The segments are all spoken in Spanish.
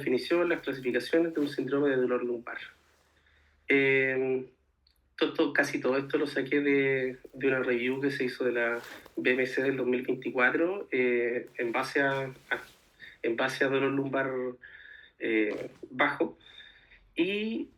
definición, las clasificaciones de un síndrome de dolor lumbar. Casi todo esto lo saqué de una review que se hizo de la BMC del 2024 en base a dolor lumbar bajo. Y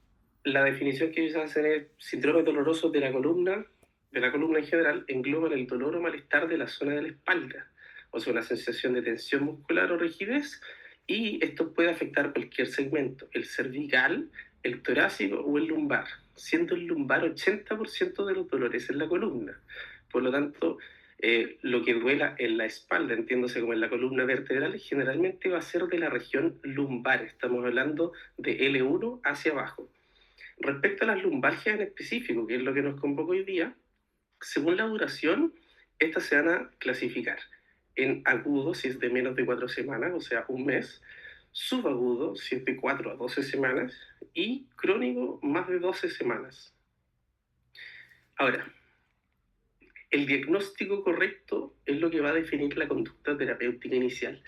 la definición que ellos hacen es síndrome doloroso de la columna en general, engloban el dolor o malestar de la zona de la espalda, o sea, una sensación de tensión muscular o rigidez, y esto puede afectar cualquier segmento, el cervical, el torácico o el lumbar, siendo el lumbar 80% de los dolores en la columna. Por lo tanto, lo que duela en la espalda, entiéndose como en la columna vertebral, generalmente va a ser de la región lumbar. Estamos hablando de L1 hacia abajo. Respecto a las lumbalgias en específico, que es lo que nos convoca hoy día, según la duración, estas se van a clasificar en agudo, si es de menos de 4 semanas, o sea, un mes, subagudo, si es de 4 a 12 semanas, y crónico, más de 12 semanas. Ahora, el diagnóstico correcto es lo que va a definir la conducta terapéutica inicial,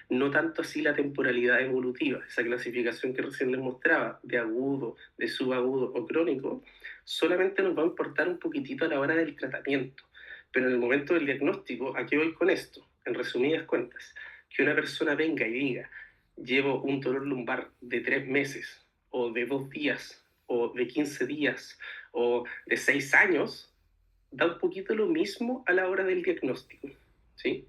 no tanto así la temporalidad evolutiva. Esa clasificación que recién les mostraba, de agudo, de subagudo o crónico, solamente nos va a importar un poquitito a la hora del tratamiento. Pero en el momento del diagnóstico, ¿a qué voy con esto? En resumidas cuentas, que una persona venga y diga, llevo un dolor lumbar de 3 meses, o de 2 días, o de 15 días, o de 6 años, da un poquito lo mismo a la hora del diagnóstico, ¿sí?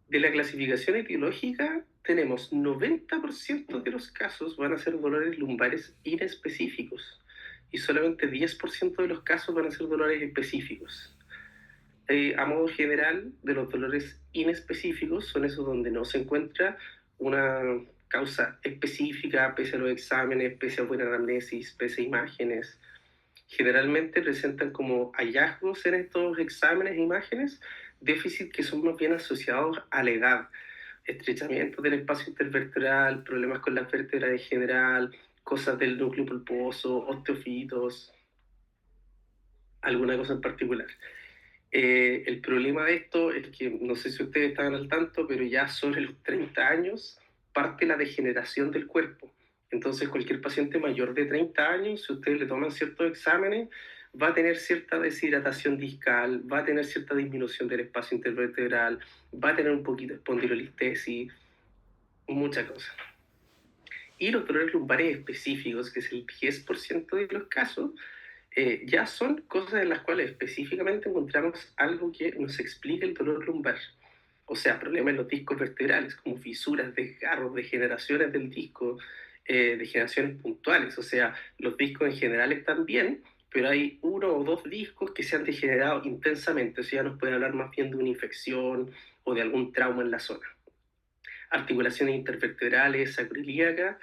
De la clasificación etiológica, tenemos 90% de los casos van a ser dolores lumbares inespecíficos y solamente 10% de los casos van a ser dolores específicos. A modo general, de los dolores inespecíficos son esos donde no se encuentra una causa específica, pese a los exámenes, pese a buena anamnesis, pese a imágenes. Generalmente presentan como hallazgos en estos exámenes e imágenes déficits que son más bien asociados a la edad, estrechamiento del espacio intervertebral, problemas con las vértebras en general, cosas del núcleo pulposo, osteofitos, alguna cosa en particular. El problema de esto es que, no sé si ustedes estaban al tanto, pero ya sobre los 30 años parte la degeneración del cuerpo. Entonces, cualquier paciente mayor de 30 años, si ustedes le toman ciertos exámenes, va a tener cierta deshidratación discal, va a tener cierta disminución del espacio intervertebral, va a tener un poquito de espondilolistesis, muchas cosas. Y los dolores lumbares específicos, que es el 10% de los casos, ya son cosas en las cuales específicamente encontramos algo que nos explica el dolor lumbar. O sea, problemas en los discos vertebrales, como fisuras, desgarros, degeneraciones del disco, degeneraciones puntuales. O sea, los discos en general están bien, pero hay uno o dos discos que se han degenerado intensamente. O sea, ya nos puede hablar más bien de una infección o de algún trauma en la zona. Articulaciones intervertebrales, sacroiliacas,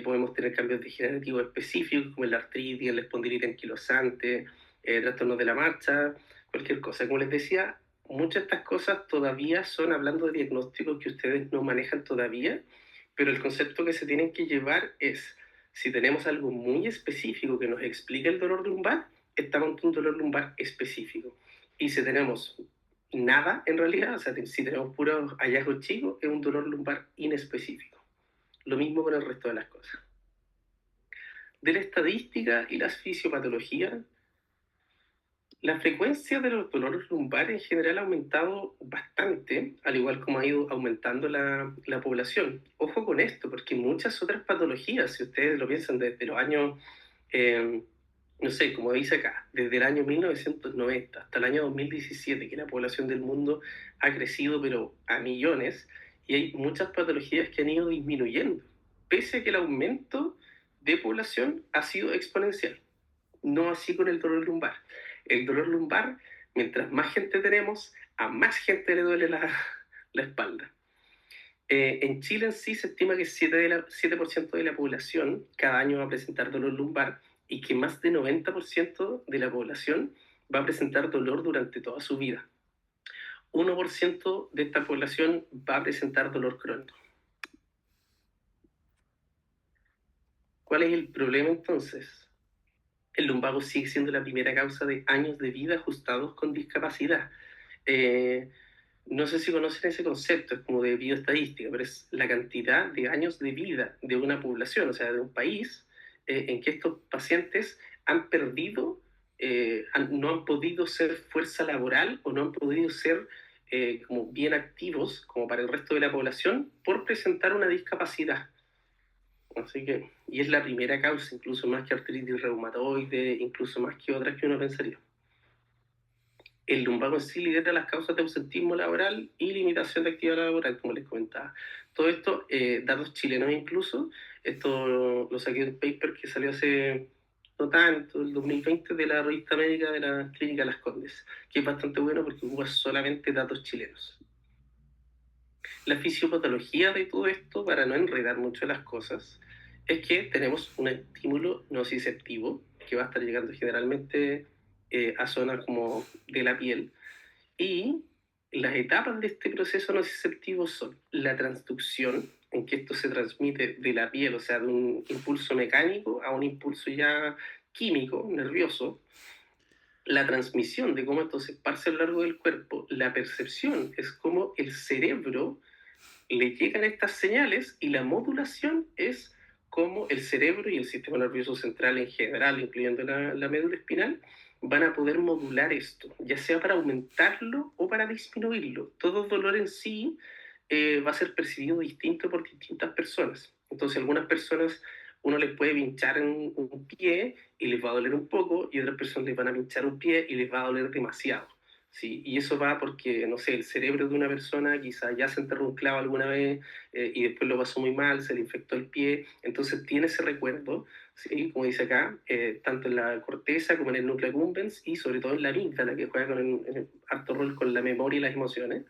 podemos tener cambios degenerativos específicos como la artritis, la espondilitis anquilosante, trastornos de la marcha, cualquier cosa. Como les decía, muchas de estas cosas todavía son hablando de diagnósticos que ustedes no manejan todavía, pero el concepto que se tienen que llevar es, si tenemos algo muy específico que nos explique el dolor lumbar, estamos ante un dolor lumbar específico. Y si tenemos nada en realidad, o sea, si tenemos puros hallazgos chicos, es un dolor lumbar inespecífico. Lo mismo con el resto de las cosas. De la estadística y las fisiopatologías, la frecuencia de los dolores lumbares en general ha aumentado bastante, al igual como ha ido aumentando la población. Ojo con esto, porque muchas otras patologías, si ustedes lo piensan desde los años, no sé, como dice acá, desde el año 1990 hasta el año 2017, que la población del mundo ha crecido, pero a millones, y hay muchas patologías que han ido disminuyendo, pese a que el aumento de población ha sido exponencial. No así con el dolor lumbar. El dolor lumbar, mientras más gente tenemos, a más gente le duele la espalda. En Chile en sí se estima que 7% de la población cada año va a presentar dolor lumbar y que más de 90% de la población va a presentar dolor durante toda su vida. 1% de esta población va a presentar dolor crónico. ¿Cuál es el problema entonces? El lumbago sigue siendo la primera causa de años de vida ajustados con discapacidad. no sé si conocen ese concepto, es como de bioestadística, pero es la cantidad de años de vida de una población, o sea, de un país, en que estos pacientes han perdido, no han podido ser fuerza laboral o no han podido ser como bien activos como para el resto de la población por presentar una discapacidad. Así que, y es la primera causa, incluso más que artritis reumatoide, incluso más que otras que uno pensaría. El lumbago en sí lidera las causas de ausentismo laboral y limitación de actividad laboral, como les comentaba. Todo esto, datos chilenos incluso, esto lo saqué de un paper que salió hace no tanto, el 2020, de la revista médica de la Clínica Las Condes, que es bastante bueno porque ocupa solamente datos chilenos. La fisiopatología de todo esto, para no enredar mucho las cosas, es que tenemos un estímulo nociceptivo que va a estar llegando generalmente a zonas como de la piel, y las etapas de este proceso nociceptivo son la transducción, en que esto se transmite de la piel, o sea, de un impulso mecánico a un impulso ya químico, nervioso, la transmisión de cómo esto se esparce a lo largo del cuerpo, la percepción es cómo el cerebro le llegan estas señales, y la modulación es cómo el cerebro y el sistema nervioso central en general, incluyendo la médula espinal, van a poder modular esto, ya sea para aumentarlo o para disminuirlo. Todo dolor en sí va a ser percibido distinto por distintas personas. Entonces, algunas personas uno les puede pinchar en un pie y les va a doler un poco, y otras personas les van a pinchar un pie y les va a doler demasiado. ¿Sí? Y eso va porque, no sé, el cerebro de una persona quizá ya se enterró un clavo alguna vez y después lo pasó muy mal, se le infectó el pie, entonces tiene ese recuerdo, ¿sí? Como dice acá, tanto en la corteza como en el núcleo accumbens y sobre todo en la amígdala, que juega con el harto rol con la memoria y las emociones.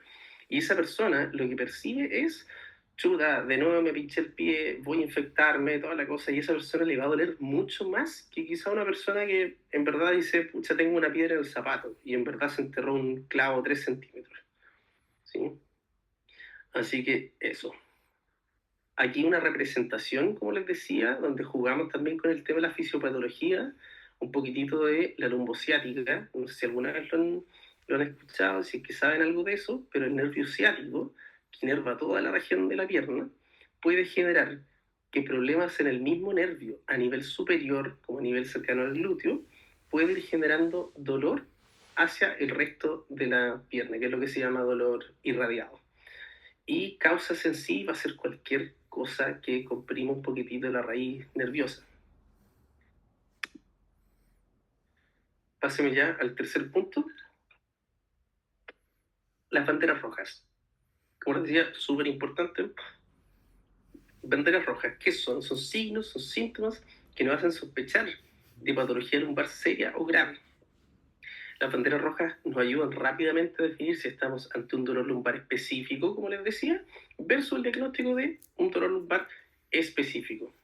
Y esa persona lo que percibe es, chuta, de nuevo me pinché el pie, voy a infectarme, toda la cosa, y esa persona le va a doler mucho más que quizá una persona que en verdad dice, pucha, tengo una piedra en el zapato, y en verdad se enterró un clavo 3 centímetros, ¿sí? Así que eso. Aquí una representación, como les decía, donde jugamos también con el tema de la fisiopatología, un poquitito de la lumbociática, no sé si alguna vez lo han escuchado, si es que saben algo de eso, pero el nervio ciático, que inerva toda la región de la pierna, puede generar que problemas en el mismo nervio a nivel superior como a nivel cercano al glúteo puede ir generando dolor hacia el resto de la pierna, que es lo que se llama dolor irradiado. Y causas en sí va a ser cualquier cosa que comprima un poquitito la raíz nerviosa. Páseme ya al tercer punto, las banderas rojas. Como les decía, súper importante. Banderas rojas, ¿qué son? Son signos, son síntomas que nos hacen sospechar de patología lumbar seria o grave. Las banderas rojas nos ayudan rápidamente a definir si estamos ante un dolor lumbar específico, como les decía, versus el diagnóstico de un dolor lumbar específico.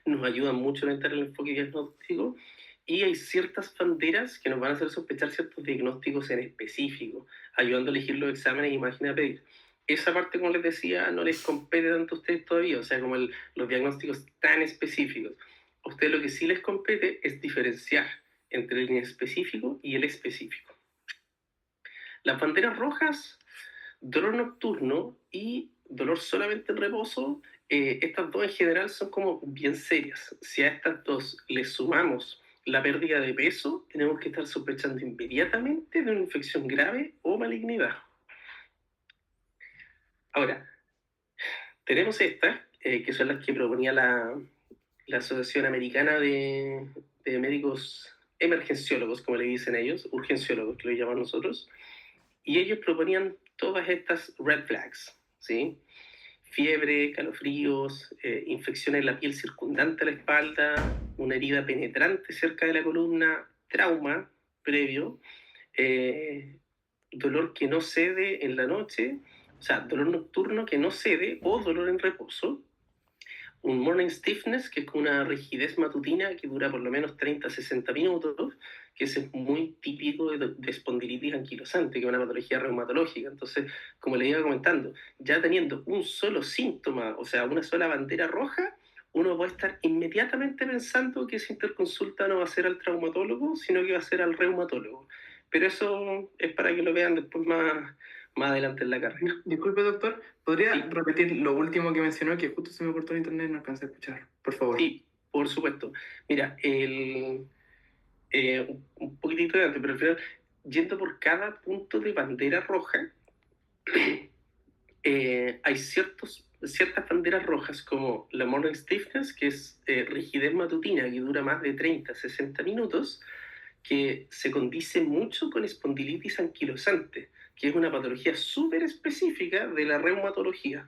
Nos ayudan mucho a orientar el enfoque diagnóstico, y hay ciertas banderas que nos van a hacer sospechar ciertos diagnósticos en específico, ayudando a elegir los exámenes y máquinas a pedir. Esa parte, como les decía, no les compete tanto a ustedes todavía, o sea, como los diagnósticos tan específicos. A ustedes lo que sí les compete es diferenciar entre el inespecífico y el específico. Las banderas rojas, dolor nocturno y dolor solamente en reposo, estas dos en general son como bien serias. Si a estas dos les sumamos la pérdida de peso, tenemos que estar sospechando inmediatamente de una infección grave o malignidad. Ahora, tenemos estas, que son las que proponía la Asociación Americana de Médicos Emergenciólogos, como le dicen ellos, urgenciólogos, que lo llaman nosotros, y ellos proponían todas estas red flags, ¿sí? Fiebre, calofríos, infección en la piel circundante a la espalda, una herida penetrante cerca de la columna, trauma previo, eh, dolor que no cede en la noche, o sea, dolor nocturno que no cede o dolor en reposo, un morning stiffness, que es como una rigidez matutina que dura por lo menos 30 a 60 minutos, que es muy típico de espondilitis anquilosante, que es una patología reumatológica. Entonces, como le iba comentando, ya teniendo un solo síntoma, o sea, una sola bandera roja, uno va a estar inmediatamente pensando que esa interconsulta no va a ser al traumatólogo, sino que va a ser al reumatólogo. Pero eso es para que lo vean después más adelante en la carrera. Disculpe, doctor, ¿podría Sí, repetir lo último que mencionó? Que justo se me cortó el internet y no alcancé a escuchar. Por favor. sí, por supuesto. Mira, un poquitito de antes, pero al final, yendo por cada punto de bandera roja, hay ciertas banderas rojas como la morning stiffness, que es rigidez matutina, que dura más de 30 60 minutos, que se condice mucho con espondilitis anquilosante, que es una patología súper específica de la reumatología,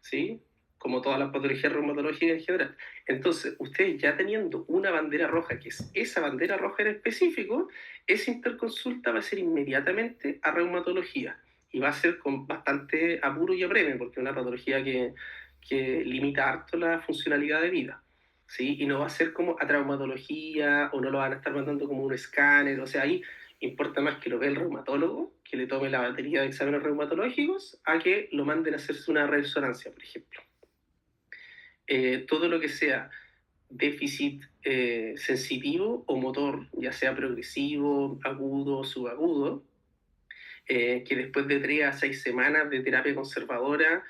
¿sí? Como todas las patologías reumatológicas en general. Entonces, ustedes ya teniendo una bandera roja, que es esa bandera roja en específico, esa interconsulta va a ser inmediatamente a reumatología y va a ser con bastante apuro y apremio, porque es una patología que limita harto la funcionalidad de vida. ¿Sí? Y no va a ser como a traumatología o no lo van a estar mandando como un escáner, o sea, ahí importa más que lo vea el reumatólogo, que le tome la batería de exámenes reumatológicos, a que lo manden a hacerse una resonancia, por ejemplo. Todo lo que sea déficit sensitivo o motor, ya sea progresivo, agudo, subagudo, que después de 3 a 6 semanas de terapia conservadora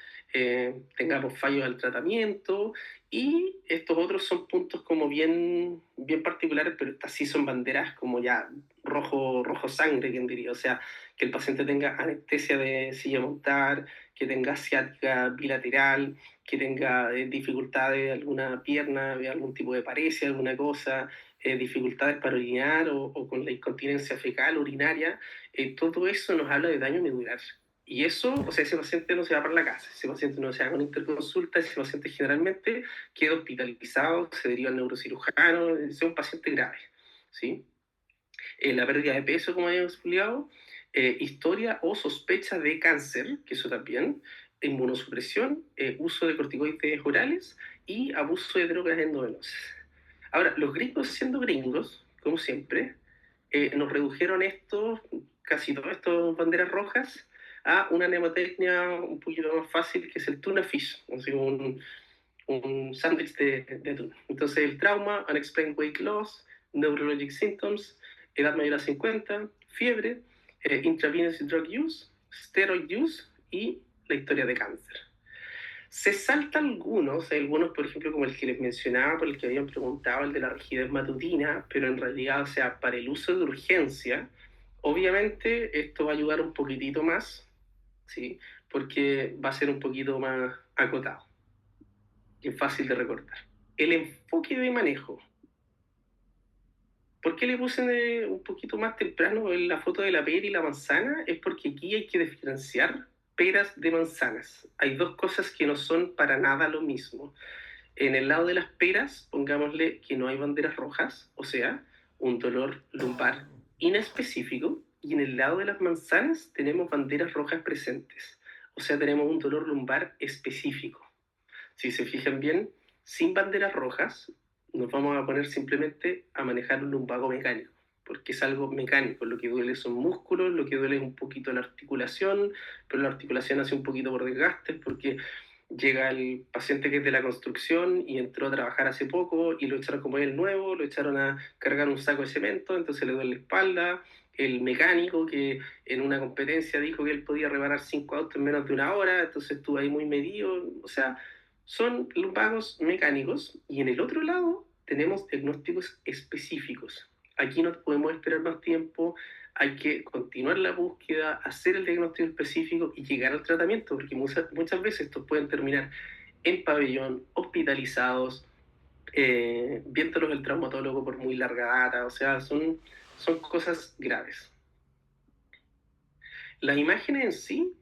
tengamos fallos al tratamiento y estos otros son puntos como bien particulares, pero estas sí son banderas como ya rojo sangre, quien diría, o sea, que el paciente tenga anestesia de silla montar, que tenga ciática bilateral, que tenga dificultades de alguna pierna, de algún tipo de paresia, alguna cosa, dificultades para orinar o con la incontinencia fecal, urinaria, todo eso nos habla de daño medular. Y eso, o sea, ese paciente no se va para la casa, ese paciente no se haga una interconsulta, ese paciente generalmente queda hospitalizado, se deriva al neurocirujano, es un paciente grave, ¿sí? La pérdida de peso, como habíamos explicado, historia o sospecha de cáncer, que eso también, inmunosupresión, uso de corticoides orales y abuso de drogas endovenosas. Ahora, los gringos siendo gringos, como siempre, nos redujeron casi todas estas banderas rojas, a una mnemotecnia un poquito más fácil, que es el tuna fish, o sea, un sándwich de atún. Entonces, el trauma, unexplained weight loss, neurologic symptoms, edad mayor a 50, fiebre, intravenous drug use, steroid use y la historia de cáncer. Se salta algunos, por ejemplo, como el que les mencionaba, por el que habían preguntado, el de la rigidez matutina, pero en realidad, o sea, para el uso de urgencia, obviamente esto va a ayudar un poquitito más, ¿sí? Porque va a ser un poquito más acotado y es fácil de recordar. El enfoque de manejo. ¿Por qué le puse un poquito más temprano en la foto de la pera y la manzana? Es porque aquí hay que diferenciar peras de manzanas. Hay dos cosas que no son para nada lo mismo. En el lado de las peras, pongámosle que no hay banderas rojas, o sea, un dolor lumbar inespecífico, y en el lado de las manzanas tenemos banderas rojas presentes, o sea, tenemos un dolor lumbar específico. Si se fijan bien, sin banderas rojas, nos vamos a poner simplemente a manejar un lumbago mecánico, porque es algo mecánico. Lo que duele son músculos, lo que duele es un poquito la articulación, pero la articulación hace un poquito por desgastes, porque llega el paciente que es de la construcción y entró a trabajar hace poco y lo echaron como el nuevo, lo echaron a cargar un saco de cemento, entonces le duele la espalda. El mecánico que en una competencia dijo que él podía reparar 5 autos en menos de una hora, entonces estuvo ahí muy medido. O sea, son lumbagos mecánicos y en el otro lado tenemos diagnósticos específicos. Aquí no podemos esperar más tiempo, hay que continuar la búsqueda, hacer el diagnóstico específico y llegar al tratamiento, porque muchas veces estos pueden terminar en pabellón, hospitalizados, viéndolos el traumatólogo por muy larga data, o sea, son cosas graves. Las imágenes en sí,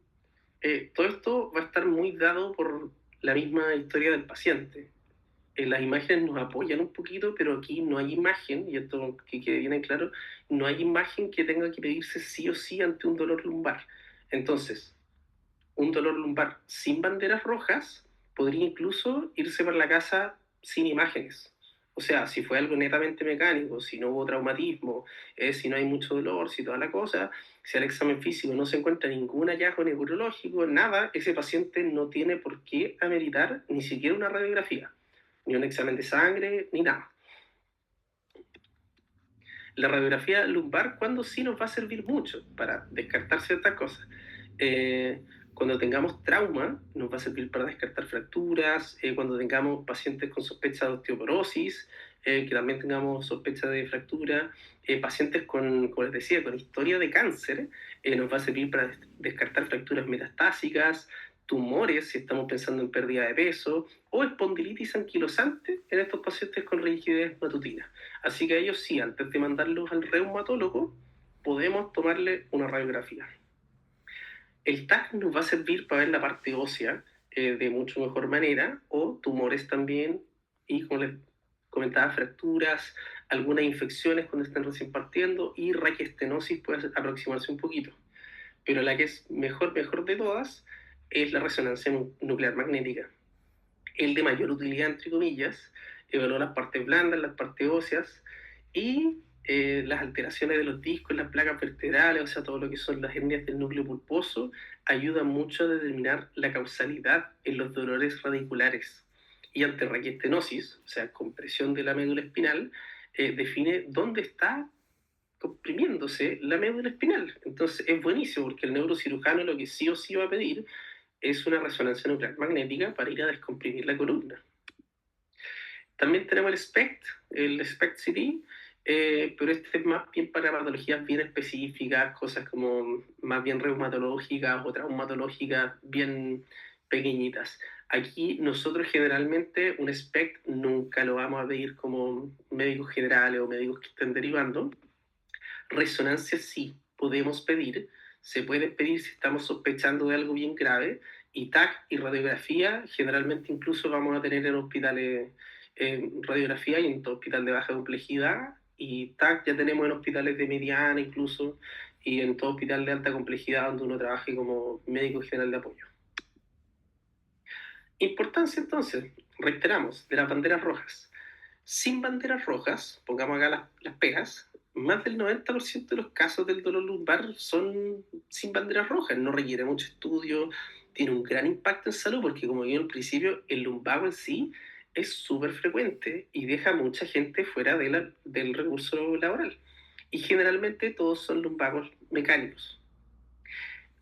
todo esto va a estar muy dado por la misma historia del paciente. Las imágenes nos apoyan un poquito, pero aquí no hay imagen, y esto que quede bien en claro, no hay imagen que tenga que pedirse sí o sí ante un dolor lumbar. Entonces, un dolor lumbar sin banderas rojas podría incluso irse para la casa sin imágenes. O sea, si fue algo netamente mecánico, si no hubo traumatismo, si no hay mucho dolor, si toda la cosa, si al examen físico no se encuentra ningún hallazgo neurológico, nada, ese paciente no tiene por qué ameritar ni siquiera una radiografía, ni un examen de sangre, ni nada. La radiografía lumbar, ¿cuándo sí nos va a servir mucho para descartar ciertas cosas? Cuando tengamos trauma, nos va a servir para descartar fracturas. Cuando tengamos pacientes con sospecha de osteoporosis, que también tengamos sospecha de fractura. Pacientes con, como les decía, con historia de cáncer, nos va a servir para descartar fracturas metastásicas, tumores, si estamos pensando en pérdida de peso, o espondilitis anquilosante en estos pacientes con rigidez matutina. Así que a ellos sí, antes de mandarlos al reumatólogo, podemos tomarle una radiografía. El TAC nos va a servir para ver la parte ósea de mucho mejor manera, o tumores también, y como les comentaba, fracturas, algunas infecciones cuando están recién partiendo, y raquiestenosis puede aproximarse un poquito. Pero la que es mejor de todas es la resonancia nuclear magnética. El de mayor utilidad, entre comillas, evalúa las partes blandas, las partes óseas, y las alteraciones de los discos, las placas vertebrales, o sea, todo lo que son las hernias del núcleo pulposo, ayuda mucho a determinar la causalidad en los dolores radiculares. Y ante raquiestenosis, o sea, compresión de la médula espinal, define dónde está comprimiéndose la médula espinal. Entonces es buenísimo porque el neurocirujano lo que sí o sí va a pedir es una resonancia nuclear magnética para ir a descomprimir la columna. También tenemos el SPECT-CT, pero este es más bien para patologías bien específicas, cosas como más bien reumatológicas o traumatológicas bien pequeñitas. Aquí nosotros generalmente un SPECT nunca lo vamos a pedir como médicos generales o médicos que estén derivando. Resonancia sí podemos pedir, se puede pedir si estamos sospechando de algo bien grave, y TAC y radiografía generalmente incluso vamos a tener en hospitales radiografía y en hospital de baja complejidad, y TAC ya tenemos en hospitales de mediana incluso, y en todo hospital de alta complejidad donde uno trabaje como médico general de apoyo. Importancia entonces, reiteramos, de las banderas rojas. Sin banderas rojas, pongamos acá las pegas, más del 90% de los casos del dolor lumbar son sin banderas rojas, no requiere mucho estudio, tiene un gran impacto en salud porque, como dije al principio, el lumbago en sí es súper frecuente y deja mucha gente fuera del recurso laboral. Y generalmente todos son lumbagos mecánicos.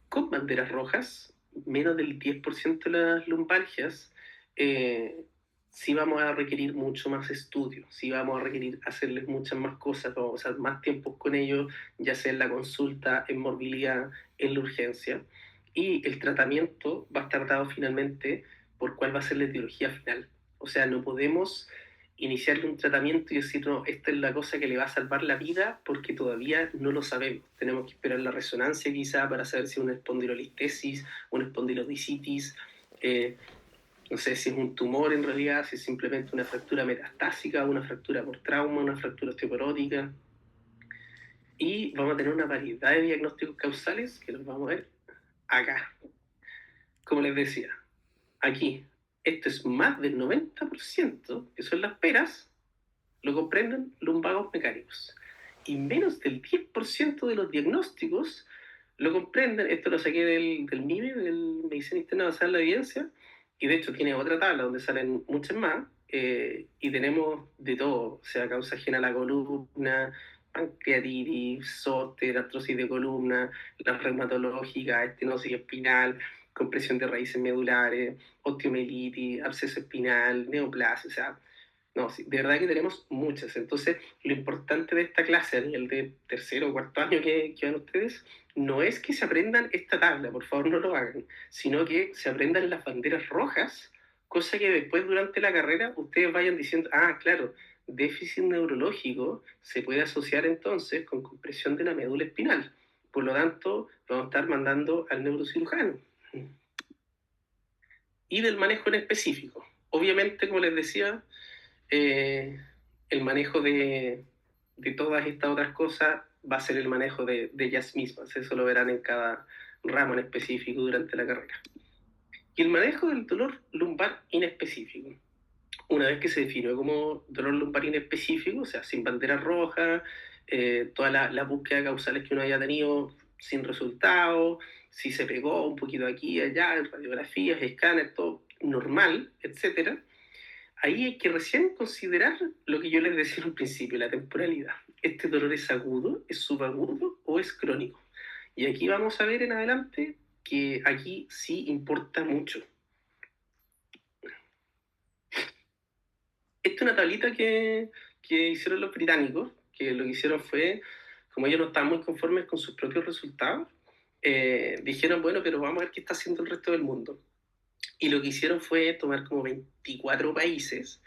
Con banderas rojas, menos del 10% de las lumbalgias, sí vamos a requerir mucho más estudio, sí vamos a requerir hacerles muchas más cosas, vamos a usar más tiempo con ellos, ya sea en la consulta, en morbilidad, en la urgencia. Y el tratamiento va a estar dado finalmente por cuál va a ser la etiología final. O sea, no podemos iniciarle un tratamiento y decir, no, esta es la cosa que le va a salvar la vida, porque todavía no lo sabemos. Tenemos que esperar la resonancia quizá para saber si es una espondilolistesis, una espondilodicitis, no sé si es un tumor en realidad, si es simplemente una fractura metastásica, una fractura por trauma, una fractura osteoporótica. Y vamos a tener una variedad de diagnósticos causales que los vamos a ver acá. Como les decía, aquí, esto es más del 90%, que son las peras, lo comprenden lumbagos mecánicos. Y menos del 10% de los diagnósticos lo comprenden, esto lo saqué del MIME, del Medicina Interna Basada en la Evidencia, y de hecho tiene otra tabla donde salen muchas más, y tenemos de todo, o sea, causa ajena a la columna, pancreatitis, zóster, artrosis de columna, la reumatológica, estenosis espinal, compresión de raíces medulares, osteomielitis, absceso espinal, neoplasia, o sea, no, sí, de verdad que tenemos muchas. Entonces, lo importante de esta clase a nivel de tercero o cuarto año que van ustedes, no es que se aprendan esta tabla, por favor no lo hagan, sino que se aprendan las banderas rojas, cosa que después durante la carrera ustedes vayan diciendo, ah, claro, déficit neurológico se puede asociar entonces con compresión de la médula espinal. Por lo tanto, vamos a estar mandando al neurocirujano. Y del manejo en específico. Obviamente, como les decía, el manejo de todas estas otras cosas va a ser el manejo de ellas mismas. Eso lo verán en cada ramo en específico durante la carrera. Y el manejo del dolor lumbar inespecífico. Una vez que se definió como dolor lumbar inespecífico, o sea, sin bandera roja, toda la búsqueda de causales que uno haya tenido sin resultado, si se pegó un poquito aquí y allá, en radiografías, escáneres, todo normal, etcétera. Ahí hay que recién considerar lo que yo les decía al principio, la temporalidad. ¿Este dolor es agudo, es subagudo o es crónico? Y aquí vamos a ver en adelante que aquí sí importa mucho. Esta es una tablita que hicieron los británicos, que lo que hicieron fue, como ellos no estaban muy conformes con sus propios resultados, dijeron, bueno, pero vamos a ver qué está haciendo el resto del mundo. Y lo que hicieron fue tomar como 24 países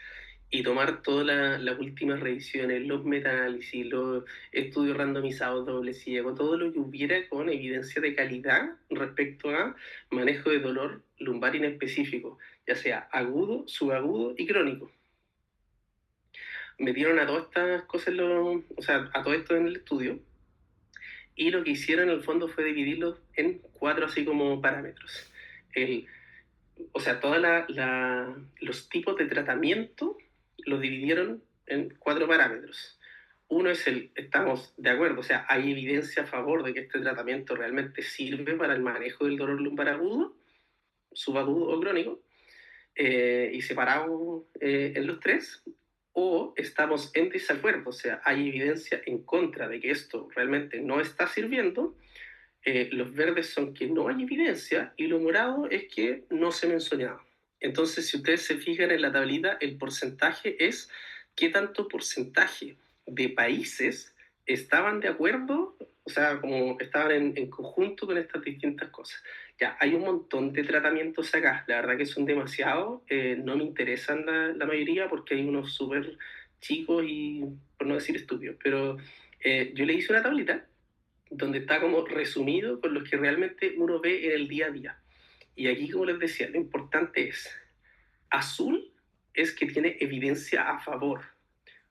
y tomar todas las últimas revisiones, los metaanálisis, los estudios randomizados doble ciego, todo lo que hubiera con evidencia de calidad respecto a manejo de dolor lumbar inespecífico, ya sea agudo, subagudo y crónico. Metieron a todas estas cosas, o sea, a todo esto en el estudio, y lo que hicieron en el fondo fue dividirlo en 4 así como parámetros. O sea, todos los tipos de tratamiento los dividieron en 4 parámetros. Uno es estamos de acuerdo, o sea, hay evidencia a favor de que este tratamiento realmente sirve para el manejo del dolor lumbar agudo, subagudo o crónico, y separado en los 3, o estamos en desacuerdo, o sea, hay evidencia en contra de que esto realmente no está sirviendo. Los verdes son que no hay evidencia y lo morado es que no se mencionaba. Entonces, si ustedes se fijan en la tablita, el porcentaje es qué tanto porcentaje de países estaban de acuerdo, o sea, como estaban en conjunto con estas distintas cosas. Ya, hay un montón de tratamientos acá, la verdad que son demasiados, no me interesan la mayoría porque hay unos súper chicos y, por no decir estúpidos, pero yo le hice una tablita donde está como resumido con los que realmente uno ve en el día a día. Y aquí, como les decía, lo importante es, azul es que tiene evidencia a favor,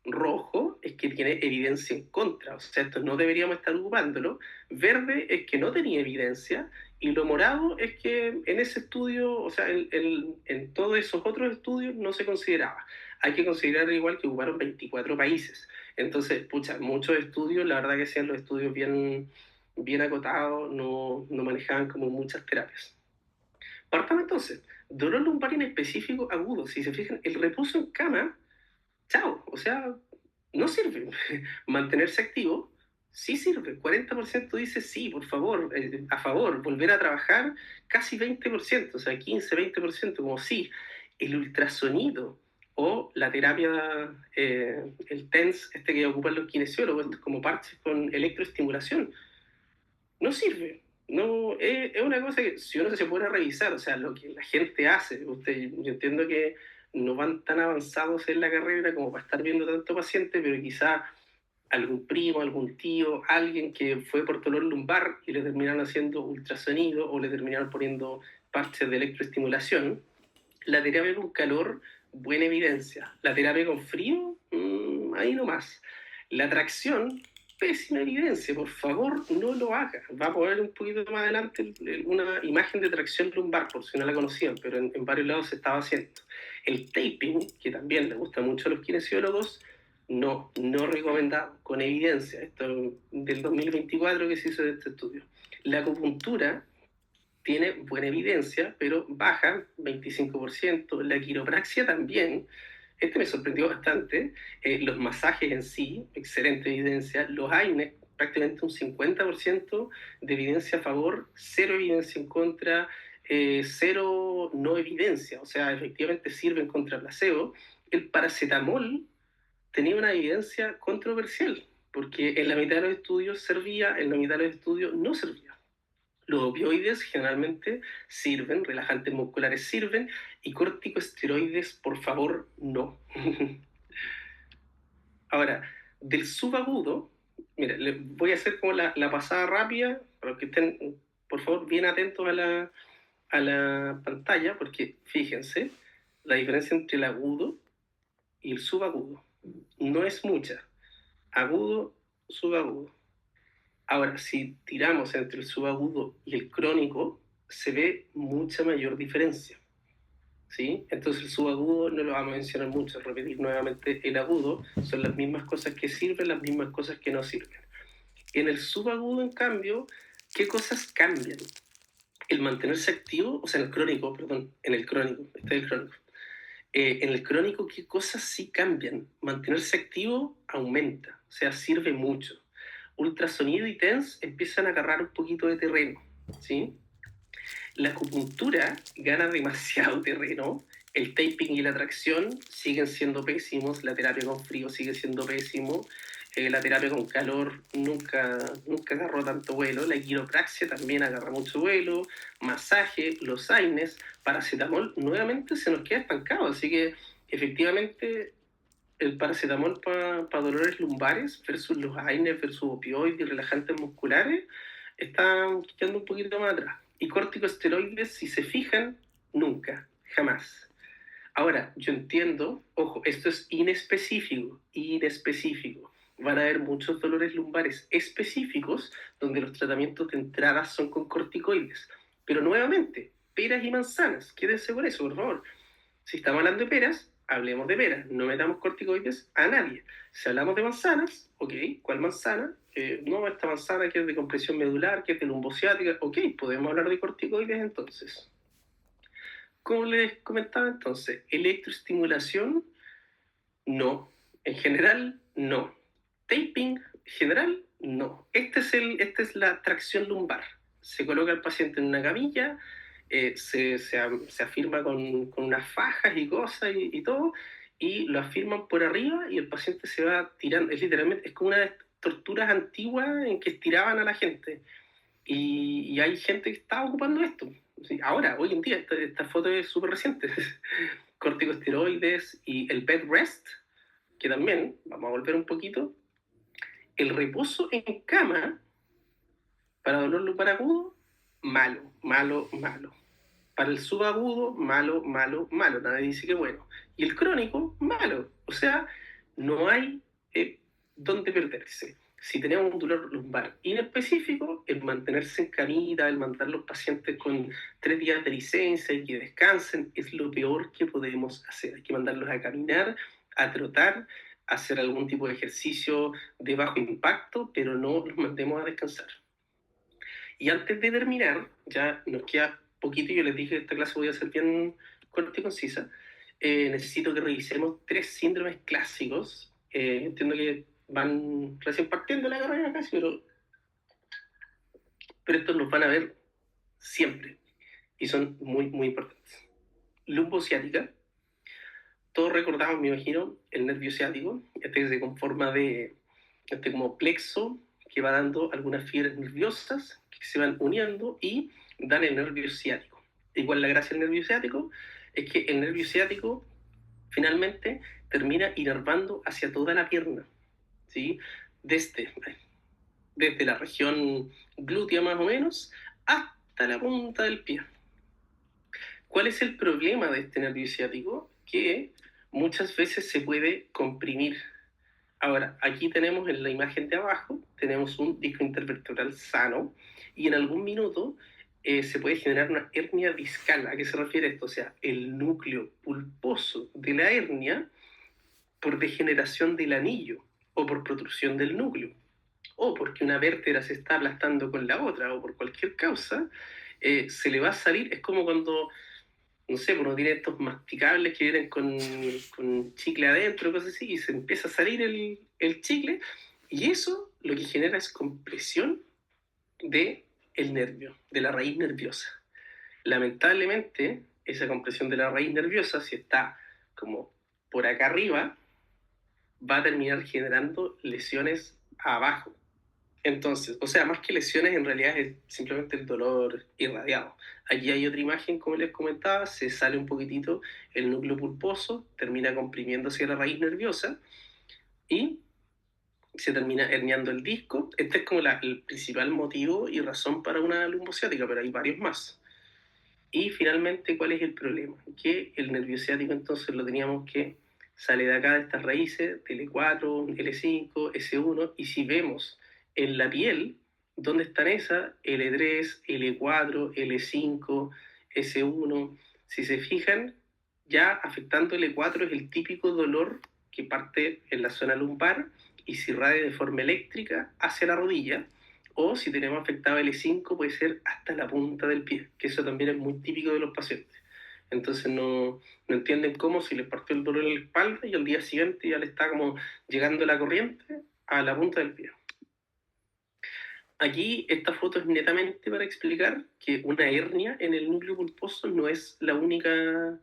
rojo es que tiene evidencia en contra, o sea, esto no deberíamos estar ocupándolo, verde es que no tenía evidencia, y lo morado es que en ese estudio, o sea, en todos esos otros estudios no se consideraba. Hay que considerar igual que ocuparon 24 países. Entonces, pucha, muchos estudios, la verdad que sean los estudios bien acotados, no manejaban como muchas terapias. Partamos entonces, dolor lumbar inespecífico agudo. Si se fijan, el reposo en cama, chao, o sea, no sirve. Mantenerse activo, sí sirve. 40% dice sí, por favor, a favor. Volver a trabajar, casi 20%, o sea, 15-20%, como sí. El ultrasonido o la terapia, el TENS, este que ocupan los kinesiólogos, como parches con electroestimulación, no sirve. No, es una cosa que si uno se puede revisar, o sea, lo que la gente hace, yo entiendo que no van tan avanzados en la carrera como para estar viendo tanto paciente, pero quizá algún primo, algún tío, alguien que fue por dolor lumbar y le terminaron haciendo ultrasonido o le terminaron poniendo parches de electroestimulación. La terapia con calor, buena evidencia. La terapia con frío, ahí nomás. La tracción, pésima evidencia. Por favor, no lo haga. Va a poner un poquito más adelante una imagen de tracción lumbar, por si no la conocían, pero en varios lados se estaba haciendo. El taping, que también le gusta mucho a los kinesiólogos, no recomendado, con evidencia. Esto del 2024 que se hizo de este estudio. La acupuntura tiene buena evidencia, pero baja 25%. La quiropraxia también, me sorprendió bastante. Los masajes en sí, excelente evidencia. Los AINES, prácticamente un 50% de evidencia a favor, cero evidencia en contra, cero no evidencia. O sea, efectivamente sirven contra placebo. El paracetamol tenía una evidencia controversial, porque en la mitad de los estudios servía, en la mitad de los estudios no servía. Los opioides generalmente sirven, relajantes musculares sirven, y corticosteroides, por favor, no. Ahora, del subagudo, mira, les voy a hacer como la pasada rápida, para que estén, por favor, bien atentos a la pantalla, porque fíjense, la diferencia entre el agudo y el subagudo no es mucha. Agudo, subagudo. Ahora, si tiramos entre el subagudo y el crónico, se ve mucha mayor diferencia, ¿sí? Entonces el subagudo no lo vamos a mencionar mucho, repetir nuevamente el agudo, son las mismas cosas que sirven, las mismas cosas que no sirven. En el subagudo, en cambio, ¿qué cosas cambian? El mantenerse activo, o sea, en el crónico, perdón, en el crónico, este es el crónico. En el crónico, ¿qué cosas sí cambian? Mantenerse activo aumenta, o sea, sirve mucho. Ultrasonido y TENS empiezan a agarrar un poquito de terreno, ¿sí? La acupuntura gana demasiado terreno, el taping y la tracción siguen siendo pésimos, la terapia con frío sigue siendo pésimo, la terapia con calor nunca agarró tanto vuelo, la quiropraxia también agarra mucho vuelo, masaje, los AINES, paracetamol nuevamente se nos queda estancado, así que efectivamente el paracetamol para dolores lumbares versus los AINES versus opioides y relajantes musculares están quedando un poquito más atrás. Y corticosteroides, si se fijan, nunca, jamás. Ahora, yo entiendo, ojo, esto es inespecífico. Van a haber muchos dolores lumbares específicos donde los tratamientos de entrada son con corticoides. Pero nuevamente, peras y manzanas, quédense con eso, por favor. Si estamos hablando de peras, hablemos de peras, no metamos corticoides a nadie. Si hablamos de manzanas, ok, ¿cuál manzana? No, esta manzana que es de compresión medular, que es de lumbociática, ok, podemos hablar de corticoides entonces. Como les comentaba entonces, electroestimulación, no. En general, no. Taping, general, no. Esta es la tracción lumbar. Se coloca al paciente en una camilla, se afirma con unas fajas y cosas y todo, y lo afirman por arriba y el paciente se va tirando. Es literalmente, es como una de las torturas antiguas en que estiraban a la gente. Y hay gente que está ocupando esto. Sí, ahora, hoy en día, esta foto es súper reciente. Corticosteroides y el bed rest, que también, vamos a volver un poquito, el reposo en cama para dolor lumbar agudo, malo. Para el subagudo, malo. Nadie dice que bueno. Y el crónico, malo. O sea, no hay dónde perderse. Si tenemos un dolor lumbar inespecífico, el mantenerse en camita, el mandar a los pacientes con 3 días de licencia y que descansen, es lo peor que podemos hacer. Hay que mandarlos a caminar, a trotar, a hacer algún tipo de ejercicio de bajo impacto, pero no los mandemos a descansar. Y antes de terminar, ya nos queda poquito, yo les dije que esta clase voy a ser bien corta y concisa. Necesito que revisemos 3 síndromes clásicos. Entiendo que van recién partiendo la carrera casi, pero estos los van a ver siempre y son muy importantes. Lumbociática. Todos recordamos, me imagino, el nervio ciático, este que se conforma de este como plexo que va dando algunas fibras nerviosas que se van uniendo y dan el nervio ciático. Igual la gracia del nervio ciático es que el nervio ciático finalmente termina inervando hacia toda la pierna, ¿sí? Desde la región glútea más o menos hasta la punta del pie. ¿Cuál es el problema de este nervio ciático? Que muchas veces se puede comprimir. Ahora, aquí tenemos en la imagen de abajo, tenemos un disco intervertebral sano y en algún minuto se puede generar una hernia discal. ¿A qué se refiere esto? O sea, el núcleo pulposo de la hernia por degeneración del anillo o por protrusión del núcleo o porque una vértebra se está aplastando con la otra o por cualquier causa, se le va a salir, es como cuando no sé, uno tiene estos masticables que vienen con chicle adentro, cosas así, y se empieza a salir el chicle, y eso lo que genera es compresión del nervio, de la raíz nerviosa. Lamentablemente, esa compresión de la raíz nerviosa, si está como por acá arriba, va a terminar generando lesiones abajo. Entonces, o sea, más que lesiones, en realidad es simplemente el dolor irradiado. Aquí hay otra imagen, como les comentaba, se sale un poquitito el núcleo pulposo, termina comprimiéndose la raíz nerviosa y se termina herniando el disco. Este es como el principal motivo y razón para una lumbociática, pero hay varios más. Y finalmente, ¿cuál es el problema? Que el nervio ciático entonces lo teníamos que sale de acá de estas raíces, L4, L5, S1, y si vemos en la piel, ¿dónde están esas? L3, L4, L5, S1. Si se fijan, ya afectando L4 es el típico dolor que parte en la zona lumbar y se irradia de forma eléctrica hacia la rodilla, o si tenemos afectado L5 puede ser hasta la punta del pie, que eso también es muy típico de los pacientes. Entonces no entienden cómo si les partió el dolor en la espalda y al día siguiente ya le está como llegando la corriente a la punta del pie. Aquí esta foto es netamente para explicar que una hernia en el núcleo pulposo no es la única,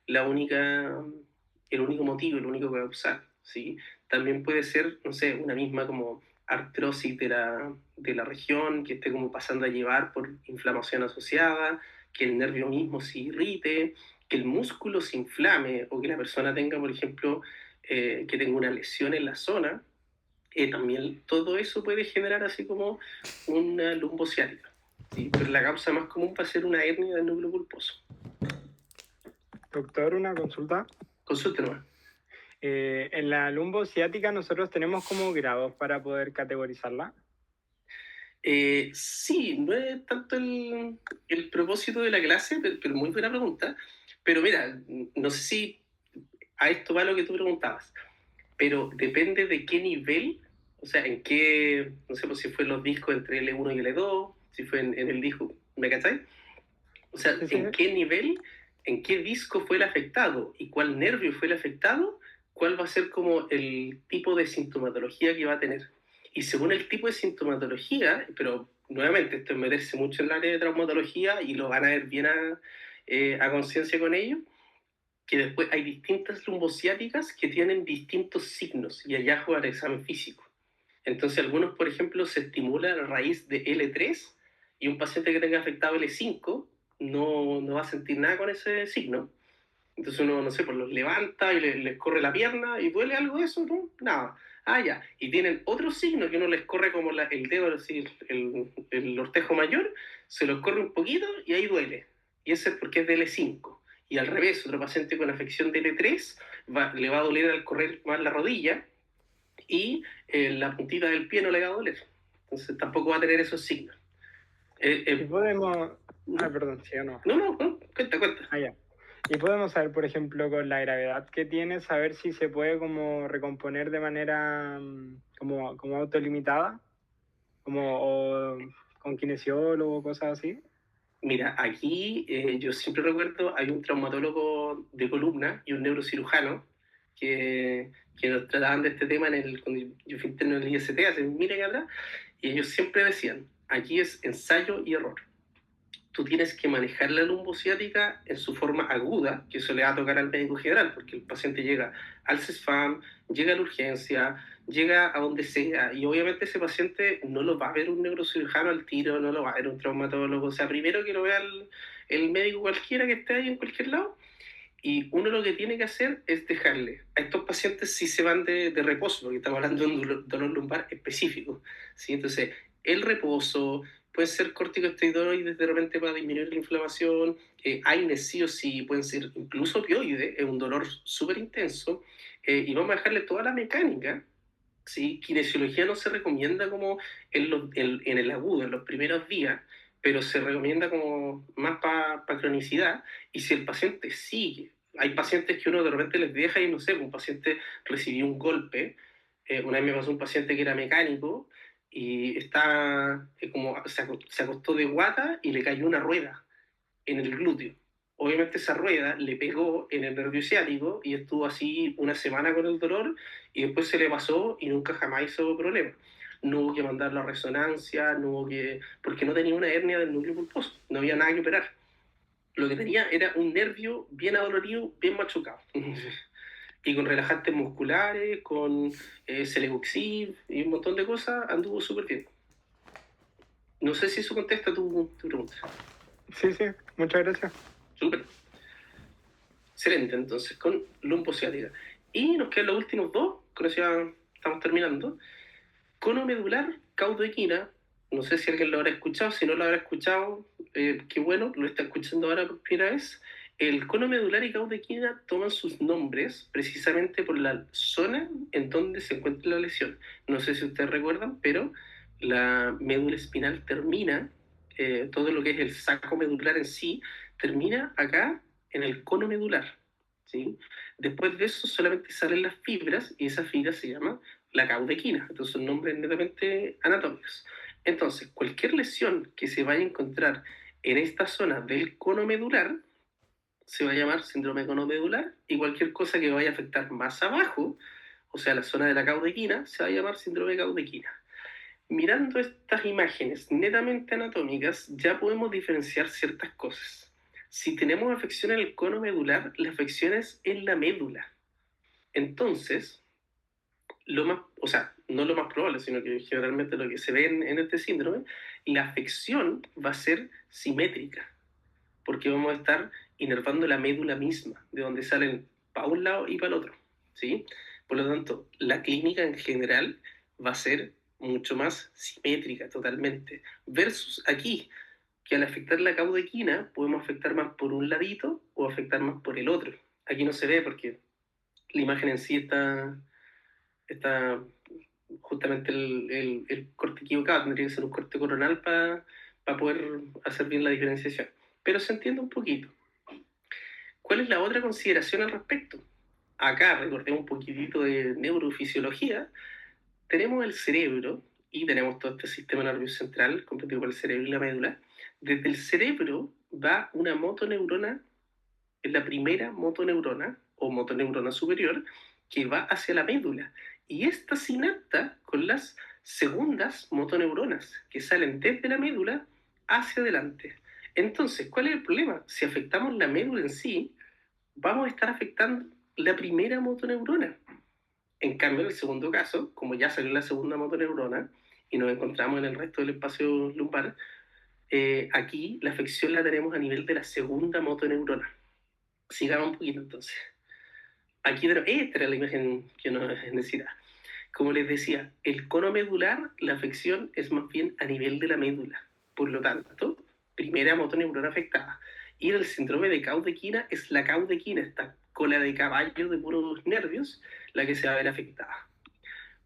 el único motivo, el único causal, ¿sí? También puede ser, no sé, una misma como artrosis de la región que esté como pasando a llevar por inflamación asociada, que el nervio mismo se irrite, que el músculo se inflame o que la persona tenga, por ejemplo, que tenga una lesión en la zona. También todo eso puede generar así como una lumbociática, ¿sí? Pero la causa más común va a ser una hernia del núcleo pulposo. Doctor, una consulta. Consulte nomás. En la lumbociática nosotros tenemos como grados para poder categorizarla. Sí, no es tanto el propósito de la clase, pero muy buena pregunta. Pero mira, no sé si a esto va lo que tú preguntabas, pero depende de qué nivel, o sea, en qué, no sé, pues si fue en los discos entre L1 y L2, si fue en el disco, ¿me cacháis? O sea, Sí, sí. en qué nivel, en qué disco fue el afectado y cuál nervio fue el afectado, cuál va a ser como el tipo de sintomatología que va a tener. Y según el tipo de sintomatología, pero nuevamente esto es meterse mucho en el área de traumatología y lo van a ver bien a conciencia con ello, que después hay distintas lumbociáticas que tienen distintos signos y hallazgos al examen físico. Entonces, algunos, por ejemplo, se estimula a raíz de L3 y un paciente que tenga afectado L5 no va a sentir nada con ese signo. Entonces uno, no sé, pues los levanta y les corre la pierna y duele algo de eso, ¿no? Nada. Ah, ya. Y tienen otro signo que uno les corre como el dedo, así, el ortejo mayor, se los corre un poquito y ahí duele. Y ese es porque es de L5. Y al revés, otro paciente con afección de L3 le va a doler al correr más la rodilla y la puntita del pie no le va a doler. Entonces tampoco va a tener esos signos. Y podemos... perdón, sí o no. No, cuenta. Ya. Y podemos saber, por ejemplo, con la gravedad que tiene, saber si se puede como recomponer de manera como autolimitada, como o con kinesiólogo, cosas así. Mira, aquí yo siempre recuerdo, hay un traumatólogo de columna y un neurocirujano que nos trataban de este tema cuando yo fui interno en el IST hace 1000 años atrás, y ellos siempre decían, aquí es ensayo y error. Tú tienes que manejar la lumbociática en su forma aguda, que eso le va a tocar al médico general, porque el paciente llega al CESFAM, llega a la urgencia, llega a donde sea, y obviamente ese paciente no lo va a ver un neurocirujano al tiro, no lo va a ver un traumatólogo, o sea, primero que lo vea el médico cualquiera que esté ahí en cualquier lado, y uno lo que tiene que hacer es dejarle. A estos pacientes sí se van de reposo, porque estamos hablando de un dolor lumbar específico, ¿sí? Entonces, el reposo, pueden ser corticosteroides de repente para disminuir la inflamación, AINES sí o sí, pueden ser incluso opioides, es un dolor súper intenso, y vamos a dejarle toda la mecánica. ¿Sí? Kinesiología no se recomienda como en el agudo, en los primeros días, pero se recomienda como más para cronicidad. Y si el paciente sigue, hay pacientes que uno de repente les deja y no sé, un paciente recibió un golpe. Una vez me pasó un paciente que era mecánico y está como se acostó de guata y le cayó una rueda en el glúteo. Obviamente esa rueda le pegó en el nervio ciático y estuvo así una semana con el dolor y después se le pasó y nunca jamás hizo problema. No hubo que mandarlo a resonancia, no hubo que... porque no tenía una hernia del núcleo pulposo, no había nada que operar. Lo que tenía era un nervio bien adolorido, bien machucado. Y con relajantes musculares, con Celecoxib y un montón de cosas, anduvo súper bien. No sé si eso contesta tu pregunta. Sí, muchas gracias. Súper. Excelente, entonces, con lumbociática. Y nos quedan los últimos dos, con eso ya estamos terminando. Conomedular, caudoequina. No sé si alguien lo habrá escuchado, si no lo habrá escuchado, qué bueno, lo está escuchando ahora por primera vez. El cono medular y caudequina toman sus nombres precisamente por la zona en donde se encuentra la lesión. No sé si ustedes recuerdan, pero la médula espinal termina, todo lo que es el saco medular en sí, termina acá en el cono medular. ¿Sí? Después de eso solamente salen las fibras y esas fibras se llaman la caudequina. Entonces son nombres netamente anatómicos. Entonces, cualquier lesión que se vaya a encontrar en esta zona del cono medular se va a llamar síndrome conomedular y cualquier cosa que vaya a afectar más abajo, o sea, la zona de la caudequina, se va a llamar síndrome caudequina. Mirando estas imágenes netamente anatómicas, ya podemos diferenciar ciertas cosas. Si tenemos afección en el cono medular, la afección es en la médula. Entonces, o sea, no lo más probable, sino que generalmente lo que se ve en este síndrome, la afección va a ser simétrica, porque vamos a estar inervando la médula misma, de donde salen para un lado y para el otro, ¿sí? Por lo tanto, la clínica en general va a ser mucho más simétrica totalmente, versus aquí, que al afectar la caudequina podemos afectar más por un ladito o afectar más por el otro. Aquí no se ve porque la imagen en sí está justamente el corte equivocado, tendría que ser un corte coronal para poder hacer bien la diferenciación. Pero se entiende un poquito. ¿Cuál es la otra consideración al respecto? Acá, recordemos un poquitito de neurofisiología, tenemos el cerebro y tenemos todo este sistema nervioso central comprendido por el cerebro y la médula. Desde el cerebro va una motoneurona, es la primera motoneurona o motoneurona superior que va hacia la médula y esta sinapta con las segundas motoneuronas que salen desde la médula hacia adelante. Entonces, ¿cuál es el problema? Si afectamos la médula en sí, vamos a estar afectando la primera motoneurona. En cambio, en el segundo caso, como ya salió la segunda motoneurona y nos encontramos en el resto del espacio lumbar, aquí la afección la tenemos a nivel de la segunda motoneurona. Sigamos un poquito entonces. Aquí esta era la imagen que nos necesita. Como les decía, el cono medular, la afección es más bien a nivel de la médula. Por lo tanto, primera motoneurona afectada. Y el síndrome de caudequina es la caudequina, esta cola de caballo de puros nervios, la que se va a ver afectada.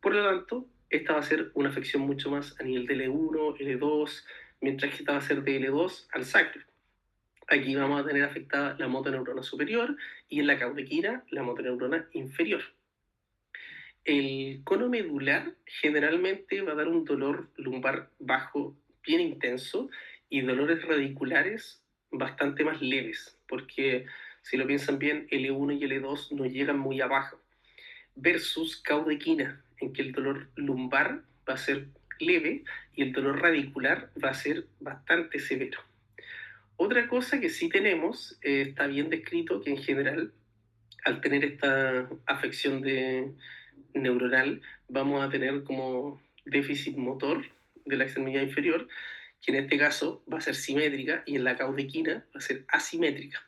Por lo tanto, esta va a ser una afección mucho más a nivel de L1, L2, mientras que esta va a ser de L2 al sacro. Aquí vamos a tener afectada la motoneurona superior y en la caudequina la motoneurona inferior. El cono medular generalmente va a dar un dolor lumbar bajo bien intenso y dolores radiculares bastante más leves, porque si lo piensan bien, L1 y L2 no llegan muy abajo, versus caudequina, en que el dolor lumbar va a ser leve y el dolor radicular va a ser bastante severo. Otra cosa que sí tenemos, está bien descrito, que en general, al tener esta afección neuronal, vamos a tener como déficit motor de la extremidad inferior, que en este caso va a ser simétrica y en la caudequina va a ser asimétrica.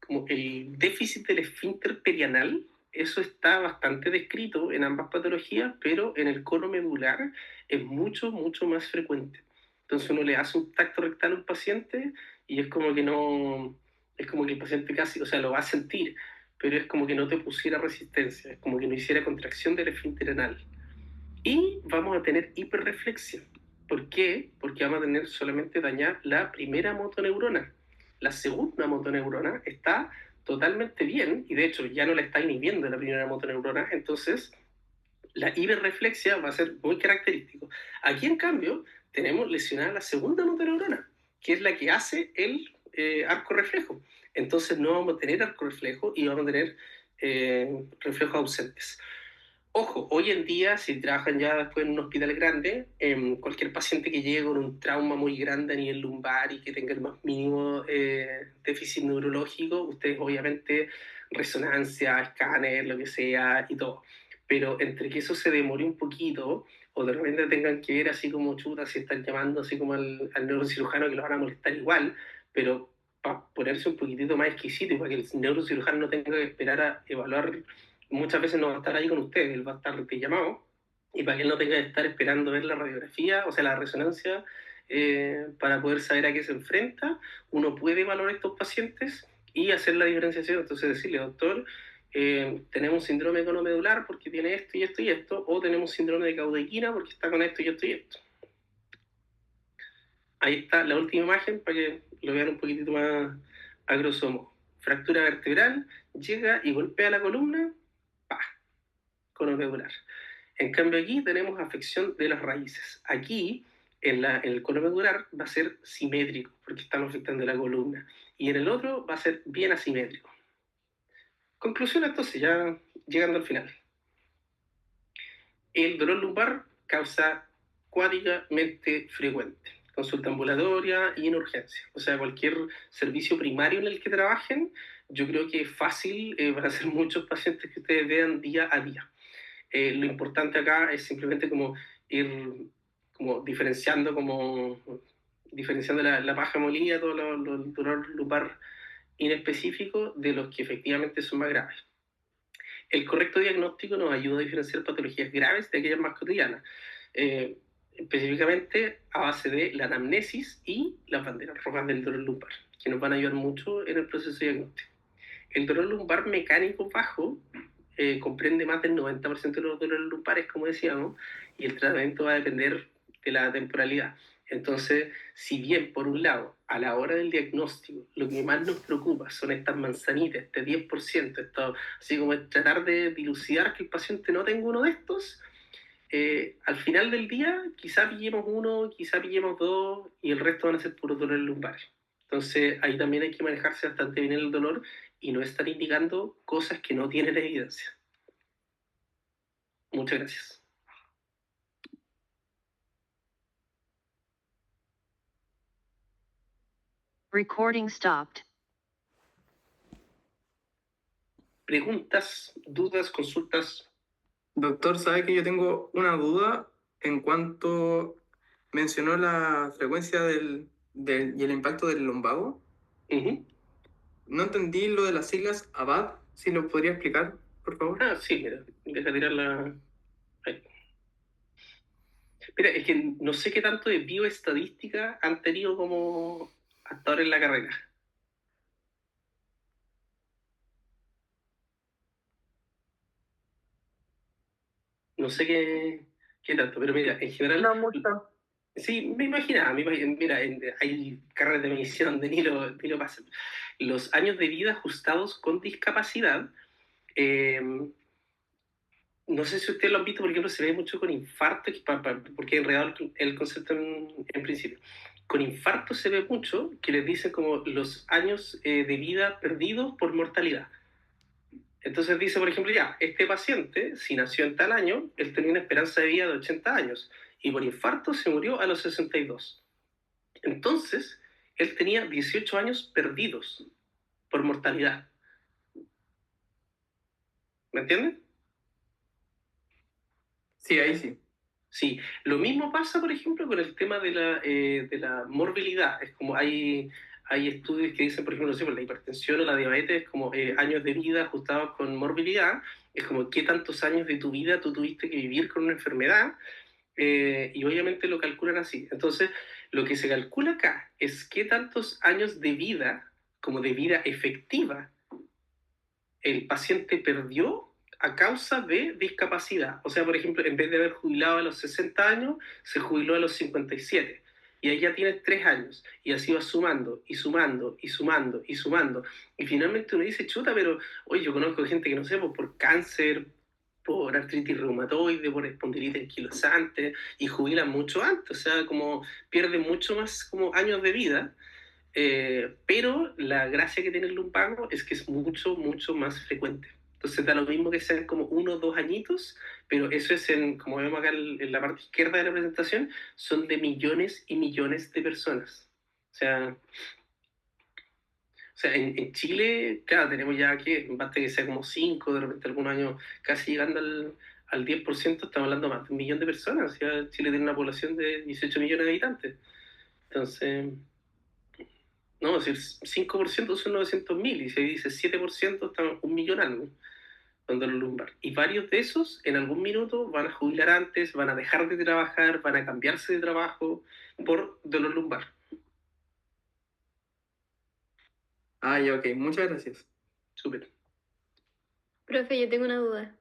Como el déficit del esfínter perianal, eso está bastante descrito en ambas patologías, pero en el cono medular es mucho, mucho más frecuente. Entonces uno le hace un tacto rectal a un paciente y es como que no, es como que el paciente casi, o sea, lo va a sentir, pero es como que no te pusiera resistencia, es como que no hiciera contracción del esfínter anal. Y vamos a tener hiperreflexia. ¿Por qué? Porque vamos a tener solamente dañar la primera motoneurona. La segunda motoneurona está totalmente bien y de hecho ya no la está inhibiendo la primera motoneurona, entonces la hiperreflexia va a ser muy característico. Aquí en cambio tenemos lesionada la segunda motoneurona, que es la que hace el arco reflejo. Entonces no vamos a tener arco reflejo y vamos a tener reflejos ausentes. Ojo, hoy en día, si trabajan ya después en un hospital grande, cualquier paciente que llegue con un trauma muy grande a nivel lumbar y que tenga el más mínimo déficit neurológico, ustedes obviamente resonancia, escáner, lo que sea y todo. Pero entre que eso se demore un poquito o de repente tengan que ver así como chuta, si están llamando así como al neurocirujano que lo van a molestar igual, pero para ponerse un poquitito más exquisito y para que el neurocirujano no tenga que esperar a evaluar, muchas veces no va a estar ahí con ustedes, él va a estar de llamado, y para que él no tenga que estar esperando ver la radiografía, o sea, la resonancia, para poder saber a qué se enfrenta, uno puede evaluar a estos pacientes y hacer la diferenciación. Entonces decirle, doctor, tenemos síndrome de cono medular porque tiene esto y esto y esto, o tenemos síndrome de caudequina porque está con esto y esto y esto. Ahí está la última imagen para que lo vean un poquitito más a grosso modo. Fractura vertebral, llega y golpea la columna, ¡pah! Cono medular. En cambio aquí tenemos afección de las raíces. Aquí, en el cono medular, va a ser simétrico, porque estamos afectando la columna. Y en el otro va a ser bien asimétrico. Conclusión entonces, ya llegando al final. El dolor lumbar causa cuáticamente frecuente. Consulta ambulatoria y en urgencia. O sea, cualquier servicio primario en el que trabajen, yo creo que es fácil para hacer muchos pacientes que ustedes vean día a día. Lo importante acá es simplemente como ir como diferenciando la paja molida, todo el dolor lumbar inespecífico de los que efectivamente son más graves. El correcto diagnóstico nos ayuda a diferenciar patologías graves de aquellas más cotidianas, específicamente a base de la anamnesis y las banderas rojas del dolor lumbar, que nos van a ayudar mucho en el proceso diagnóstico. El dolor lumbar mecánico bajo comprende más del 90% de los dolores lumbares, como decíamos, y el tratamiento va a depender de la temporalidad. Entonces, si bien por un lado, a la hora del diagnóstico, lo que más nos preocupa son estas manzanitas, este 10%, esto, así como es tratar de dilucidar que el paciente no tenga uno de estos, al final del día quizá pillemos uno, quizá pillemos dos, y el resto van a ser puros dolores lumbares. Entonces, ahí también hay que manejarse bastante bien el dolor y no estar indicando cosas que no tienen evidencia. Muchas gracias. Recording stopped. Preguntas, dudas, consultas. Doctor, ¿sabe que yo tengo una duda en cuanto mencionó la frecuencia y el impacto del lumbago? No entendí lo de las siglas ABAD, si lo podría explicar, por favor. Ah, sí, mira, deja tirar la... Ahí. Mira, es que no sé qué tanto de bioestadística han tenido como hasta ahora en la carrera. No sé qué tanto, pero mira, en general... No mucho. Sí, me imaginaba, mira, hay carreras de medición de ni lo pasan. Los años de vida ajustados con discapacidad, no sé si ustedes lo han visto, por ejemplo, se ve mucho con infarto, porque en realidad el concepto en principio. Con infarto se ve mucho que les dicen como los años de vida perdidos por mortalidad. Entonces dice, por ejemplo, ya, este paciente, si nació en tal año, él tenía una esperanza de vida de 80 años y por infarto se murió a los 62. Entonces, él tenía 18 años perdidos por mortalidad. ¿Me entienden? Sí, ahí sí. Sí, lo mismo pasa, por ejemplo, con el tema de la morbilidad. Es como hay estudios que dicen, por ejemplo, no sé, por la hipertensión o la diabetes, como años de vida ajustados con morbilidad. Es como qué tantos años de tu vida tú tuviste que vivir con una enfermedad, y obviamente lo calculan así. Entonces, lo que se calcula acá es qué tantos años de vida, como de vida efectiva, el paciente perdió a causa de discapacidad. O sea, por ejemplo, en vez de haber jubilado a los 60 años, se jubiló a los 57. Y ahí ya tienes 3 años. Y así vas sumando, y sumando, y sumando, y sumando. Y finalmente uno dice, chuta, pero, oye, yo conozco gente que, no sé, pues, por cáncer, por artritis reumatoide, por espondilitis anquilosante, y jubilan mucho antes. O sea, como pierden mucho más como años de vida. Pero la gracia que tiene el lumbago es que es mucho, mucho más frecuente. Entonces da lo mismo que sean como 1 o 2 añitos, pero eso es, como vemos acá en la parte izquierda de la presentación, son de millones y millones de personas. En Chile, claro, tenemos ya que, basta que sea como 5, de repente algunos años casi llegando al 10%, estamos hablando más de 1 millón de personas. O sea, Chile tiene una población de 18 millones de habitantes. Entonces... No, si el 5% son 900.000 y si ahí dice 7% están 1 millón algo con dolor lumbar. Y varios de esos en algún minuto van a jubilar antes, van a dejar de trabajar, van a cambiarse de trabajo por dolor lumbar. Ah, ya, ok. Muchas gracias. Súper. Profe, yo tengo una duda.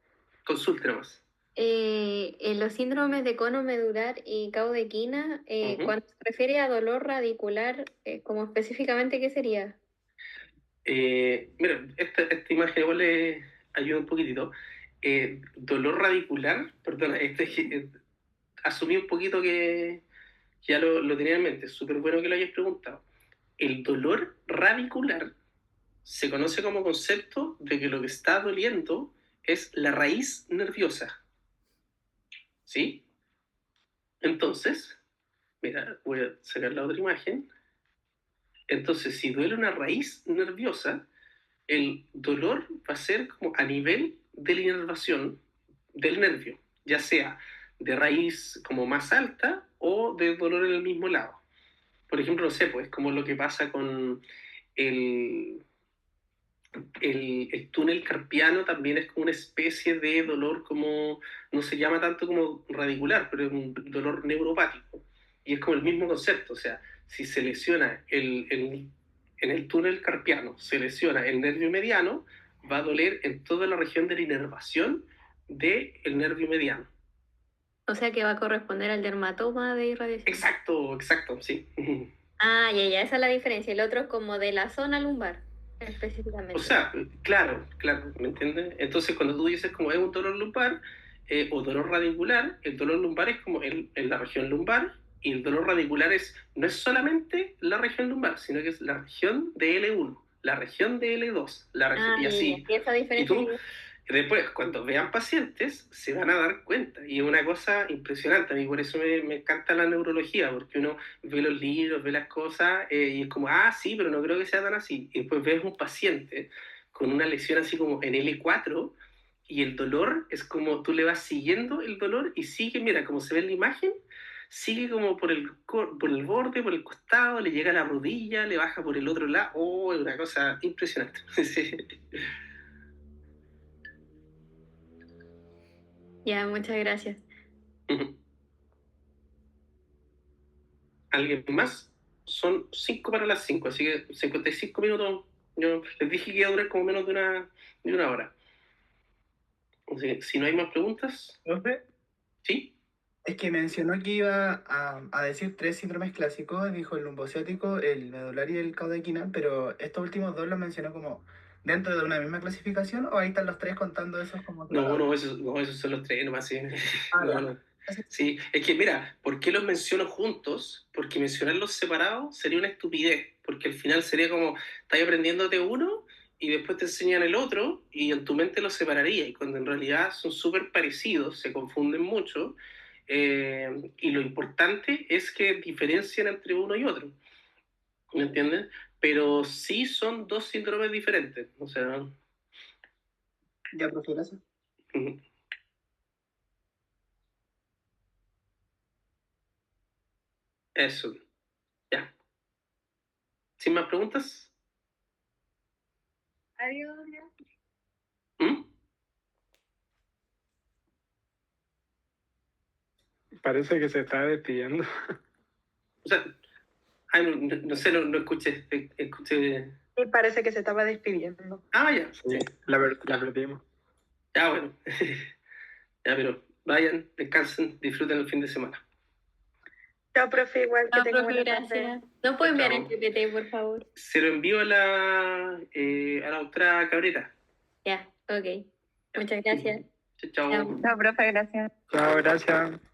Consulte nomás. En los síndromes de cono medular y cabo de quina, cuando se refiere a dolor radicular, como específicamente, ¿qué sería? Mira, esta imagen igual le ayuda un poquitito. Dolor radicular, perdona, asumí un poquito que ya lo tenía en mente. Es súper bueno que lo hayas preguntado. El dolor radicular se conoce como concepto de que lo que está doliendo es la raíz nerviosa. ¿Sí? Entonces, mira, voy a sacar la otra imagen. Entonces, si duele una raíz nerviosa, el dolor va a ser como a nivel de la inervación del nervio, ya sea de raíz como más alta o de dolor en el mismo lado. Por ejemplo, no sé, pues como lo que pasa con el, el túnel carpiano, también es como una especie de dolor como, no se llama tanto como radicular, pero es un dolor neuropático. Y es como el mismo concepto, o sea, si se lesiona en el túnel carpiano, se lesiona el nervio mediano, va a doler en toda la región de la inervación del nervio mediano. O sea que va a corresponder al dermatoma de irradiación. Exacto, exacto, sí. Ah, ya, esa es la diferencia. El otro es como de la zona lumbar, específicamente. O sea, claro, claro, ¿me entiendes? Entonces, cuando tú dices como es un dolor lumbar o dolor radicular, el dolor lumbar es como en la región lumbar y el dolor radicular no es solamente la región lumbar, sino que es la región de L1, la región de L2, y así. Y esa diferencia. Y tú, después, cuando vean pacientes, se van a dar cuenta. Y es una cosa impresionante. A mí por eso me encanta la neurología, porque uno ve los libros, ve las cosas, y es como, ah, sí, pero no creo que sea tan así. Y después ves un paciente con una lesión así como en L4, y el dolor es como tú le vas siguiendo el dolor y sigue, mira, como se ve en la imagen, sigue como por el borde, por el costado, le llega a la rodilla, le baja por el otro lado. Oh, es una cosa impresionante. Sí. Ya, muchas gracias. ¿Alguien más? Son 5 para las 5, así que 55 minutos. Yo les dije que iba a durar como menos de una hora. Así que, si no hay más preguntas. ¿Profe? ¿Sí? Es que mencionó que iba a decir 3 síndromes clásicos, dijo el lumbociático, el medular y el caudequina, pero estos últimos 2 los mencionó como dentro de una misma clasificación, ¿o ahí están los 3 contando esos como No, esos son los 3 nomás. Sí. No. Sí, es que mira, ¿por qué los menciono juntos? Porque mencionarlos separados sería una estupidez, porque al final sería como, estás aprendiéndote uno y después te enseñan el otro y en tu mente los separaría, y cuando en realidad son súper parecidos, se confunden mucho, y lo importante es que diferencien entre uno y otro, ¿me entiendes? Pero sí son 2 síndromes diferentes, o sea... Ya, profe, gracias. Eso, ya. ¿Sin más preguntas? Adiós. ¿Mm? Parece que se está despidiendo. O sea, ay, no sé, no escuché. Y parece que se estaba despidiendo. Ah, ya. Sí, la perdimos. Ya, bueno. Ya, pero vayan, descansen, disfruten el fin de semana. Chao, profe, igual que tenga Profe, buena tarde. gracias. ¿No puedo enviar el Chao. PPT, por favor? Se lo envío a la otra cabrera. Ya, ok. Muchas gracias. Chao. Chao, profe, gracias. Chao, gracias.